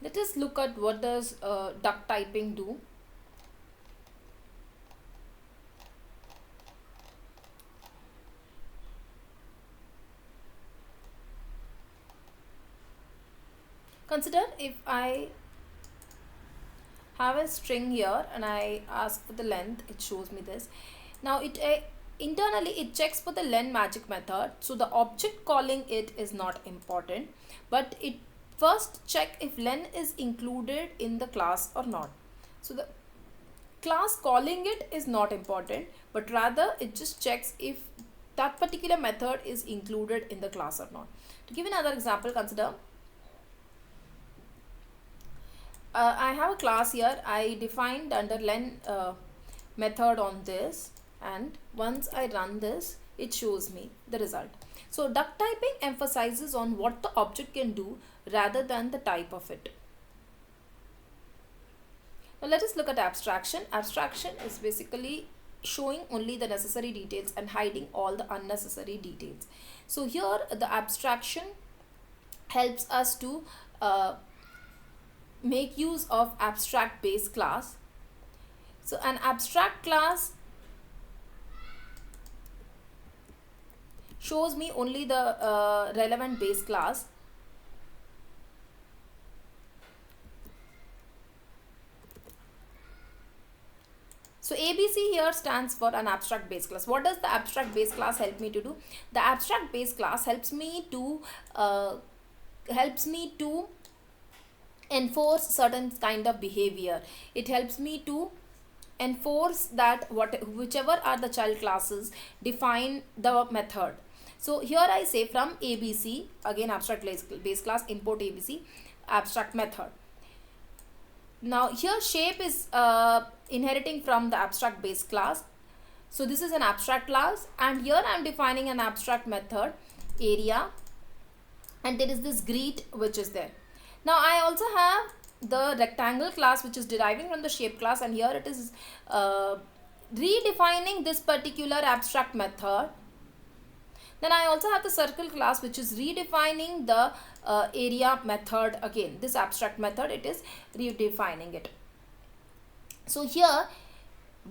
Let us look at what does duck typing do. Consider if I have a string here and I ask for the length, it shows me this. Now internally it checks for the len magic method, so the object calling it is not important, but it first check if len is included in the class or not. So the class calling it is not important, but rather it just checks if that particular method is included in the class or not. To give another example, consider I have a class here. I defined under len method on this, and once I run this, it shows me the result. So duck typing emphasizes on what the object can do rather than the type of it. Now let us look at abstraction. Abstraction is basically showing only the necessary details and hiding all the unnecessary details. So here the abstraction helps us to make use of abstract base class. So an abstract class shows me only the relevant base class. So ABC here stands for an abstract base class. What does the abstract base class help me to do? The abstract base class helps me to enforce certain kind of behavior. It helps me to enforce that whichever are the child classes define the method. So here I say from ABC, again abstract base class, import ABC abstract method. Now here shape is inheriting from the abstract base class. So this is an abstract class, and here I am defining an abstract method area, and there is this greet which is there. Now I also have the rectangle class which is deriving from the shape class, and here it is redefining this particular abstract method. Then I also have the circle class which is redefining the area method. Again, this abstract method, it is redefining it. So here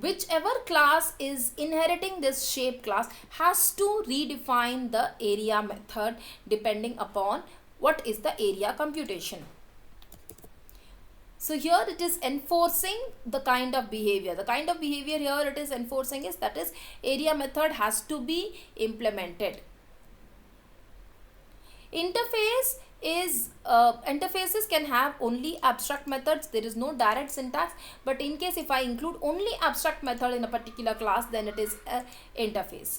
whichever class is inheriting this shape class has to redefine the area method depending upon what is the area computation. So here it is enforcing the kind of behavior. The kind of behavior here it is enforcing is, that is, area method has to be implemented. Interface is interfaces can have only abstract methods. There is no direct syntax, but in case if I include only abstract method in a particular class, then it is an interface.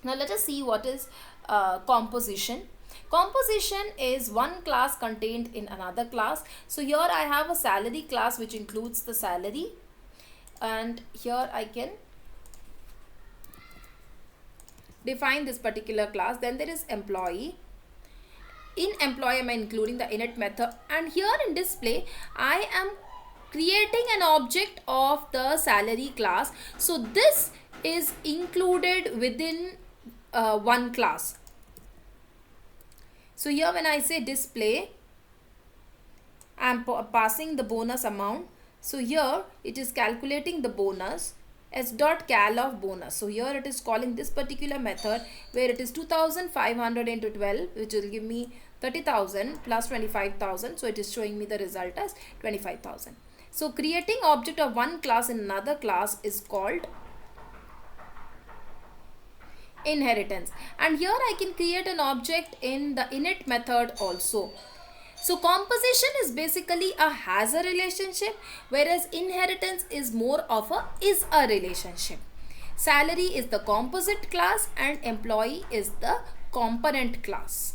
Now let us see what is composition. Composition is one class contained in another class. So here I have a salary class which includes the salary, and here I can define this particular class. Then there is employee. In employee I am including the init method, and here in display I am creating an object of the salary class. So this is included within one class. So here when I say display, I am passing the bonus amount. So here it is calculating the bonus as dot cal of bonus. So here it is calling this particular method where it is 2500 into 12, which will give me 30,000 plus 25,000. So it is showing me the result as 25,000. So creating object of one class in another class is called inheritance, and here I can create an object in the init method also. So composition is basically a has a relationship, whereas inheritance is more of a is a relationship. Salary is the composite class and employee is the component class.